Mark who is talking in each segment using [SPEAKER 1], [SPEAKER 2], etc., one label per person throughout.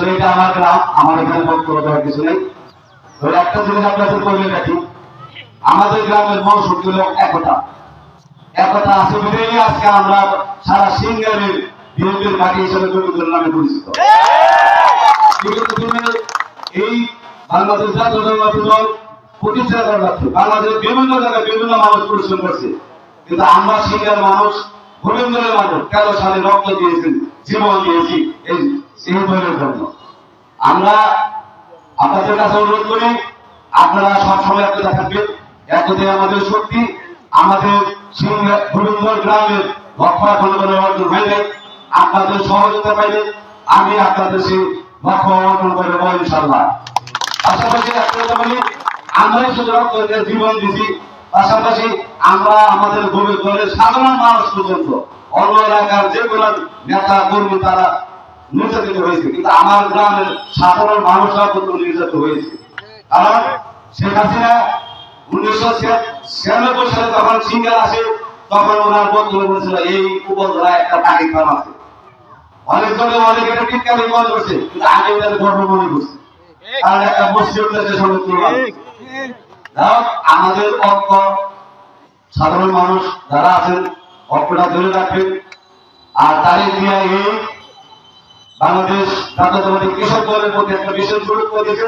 [SPEAKER 1] আসলে এটা আমার গ্রাম, আমার এখানে বক্তব্য দেওয়ার কিছু নেই। তো একটা জিনিস আপনাদের বলে রাখি, আমাদের গ্রামের মূল শক্তি হল একতা। একতা আছে বলেই আজকে আমরা সারা সিঙ্গারের বিএনপির পার্টি হিসেবে গোবিন্দর নামে পরিচিত। বিগত দিনে এই বাংলাদেশ জাতীয়তাবাদী দল প্রতিষ্ঠা করা যাচ্ছে, বাংলাদেশের বিভিন্ন জায়গায় বিভিন্ন মানুষ পরিশ্রম করছে, কিন্তু আমরা সিঙ্গার মানুষ, গোবিন্দরের মানুষ 13 সালে রক্ত দিয়েছি, জীবন দিয়েছি এই দলের জন্য। আমরা আপনাদের কাছে অনুরোধ করি, আপনারা সবসময় একতা থাকবেন। একতাই আমাদের শক্তি। আমাদের গোবিন্দর গ্রামের লক্ষ্য অর্জন হইলে, আপনাদের সহযোগিতা পাইলে আমি আপনাদের সেই লক্ষ্য অর্জন করে দেবো ইনশাল্লাহ। পাশাপাশি একটা কথা বলি, আমরাই শুধু জীবন দিচ্ছি, পাশাপাশি আমরা আমাদের গোবিন্দরের সাধারণ মানুষ পর্যন্ত অন্য এলাকার যেগুলো নেতা কর্মী তারা নির্যাতিত হয়েছে, কিন্তু আমার গ্রামের সাধারণ মানুষরা পর্যন্ত নির্যাতিত হয়েছে। কারণ শেখ হাসিনা 1996 সালে যখন সিঙ্গার আসে, তখন ওনার বক্তব্য বলেছিল এই উপজেলায় একটা পাখি ফার্ম আছে। অনেকজনে অনেক এটা টিটকারি মনে করছে, কিন্তু আগে ওদের গর্ব মনে করছে, কারণ একটা মসজিদ দেশে আমাদের ঐক্য, সাধারণ মানুষ যারা আছেন ঐক্যটা ধরে রাখবেন। আর তারই দিয়ে এই বাংলাদেশ জাতীয়তাবাদী কৃষক দলের প্রতি একটা বিশেষ গুরুত্ব দিয়েছে।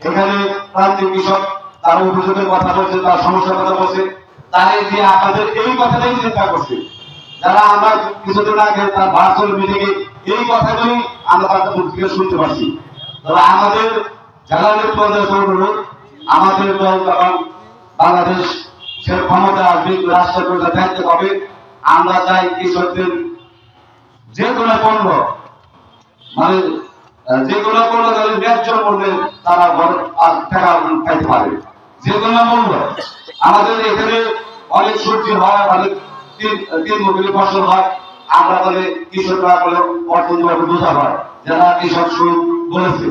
[SPEAKER 1] এখানে প্রান্তিক কৃষক তার অভিযোগের কথা বলছে, তার সমস্যার কথা বলছে, তাই দিয়ে আপনাদের এই কথাটাই চিন্তা করছে। যারা আমরা কিছুদিন আগে তার ভার্চুয়াল মিটিংয়ে এই কথাগুলি আমরা তাদের মুখ থেকে শুনতে পাচ্ছি। তবে আমাদের যারা নেতৃত্ব অনুরোধ, আমাদের দল যখন বাংলাদেশ সে ক্ষমতা আসবে, রাষ্ট্রের দায়িত্ব পাবে, আমরা চাই কৃষকদের যে কোনো পণ্য, মানে যে কোনো পণ্য ন্যায্য মূল্যে তারা টাকা পাইতে পারে। যে কোনো মূল্য, আমাদের এখানে অনেক সবজি হয়, অনেক তিন মৌসুমী ফসল হয়, আমরা বলে কৃষকরা বলে অর্থনীতি বোঝা হয়, যারা কৃষক শুরু বলেছে।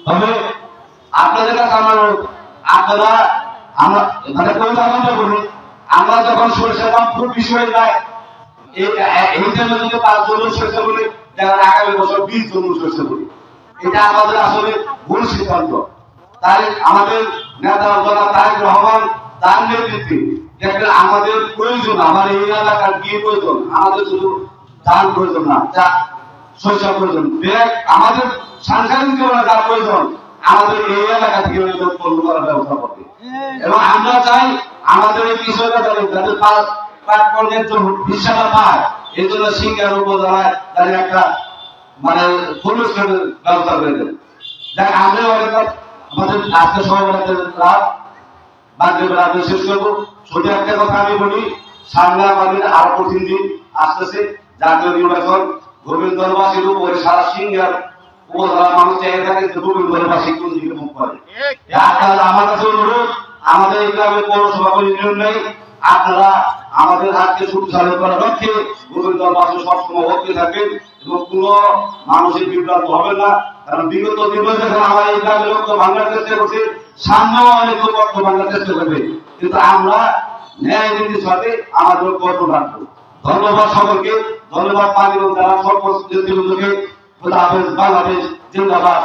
[SPEAKER 1] তবে আপনাদের কাছে আমার আপনারা আমরা মানে পরিচালনা করুন, আমরা যখন সরষের দাম খুব বেশি হয়ে যায়, এই জন্য যদি 5 জন সরষে বলি, যেমন আগামী বছর 20 জন সরষে বলি, এটা আমাদের আসলে ভুল সিদ্ধান্ত। তাই আমাদের নেতা জনাব তারেক রহমান তার নেতৃত্বে দেখবেন আমাদের প্রয়োজন, আমার এই এলাকার কি প্রয়োজন, আমাদের শুধু ধান প্রয়োজন না, যা শস্য প্রয়োজন, আমাদের সাংসারিক জীবনে যা প্রয়োজন আমাদের এই এলাকা থেকে উৎপন্ন করার ব্যবস্থা করবে। এবং আমরা চাই আমাদের এই কৃষকরা যাদের প্রাপ্যের জন্য হিসাবটা পায়, এই জন্য সিঙ্গার উপজেলায় তাদের একটা মানে পুরস্কারের ব্যবস্থা করে দেবে। দেখ আমরা অনেক আমাদের আজকে সভাপতির রাত বাড়িতে বেড়াতে শেষ করবো। শুধু একটা কথা আমি বলি, সামনে আমাদের আরো কঠিন দিন আসতেছে, জাতীয় নির্বাচন। গোবিন্দবাসীর উপরে সারা সিঙ্গার উপজেলার মানুষ চাই থাকে যে গোবিন্দবাসী কোন দিকে মুখ করে। আমার কাছে অনুরোধ, আমাদের এই গ্রামে পৌরসভা কোনো নিয়ম নেই, আপনারা আমাদের হাতকে শক্তিশালী করার লক্ষ্যে গোবিন্দবাসী সবসময় ভক্তি থাকবেন এবং কোন মানুষের বিভ্রান্ত হবে না। কারণ বিগত নির্বাচনে আমরা এই গ্রামের লক্ষ্য ভাঙার চেষ্টা করছি, সামনেও অনেক লক্ষ্য ভাঙার চেষ্টা করবে, কিন্তু আমরা ন্যায় নীতির সাথে আমাদের কর্ম রাখবো। ধন্যবাদ সকলকে, ধন্যবাদ পানি যারা সর্বস্তকে। বাংলাদেশ জিন্দাবাদ।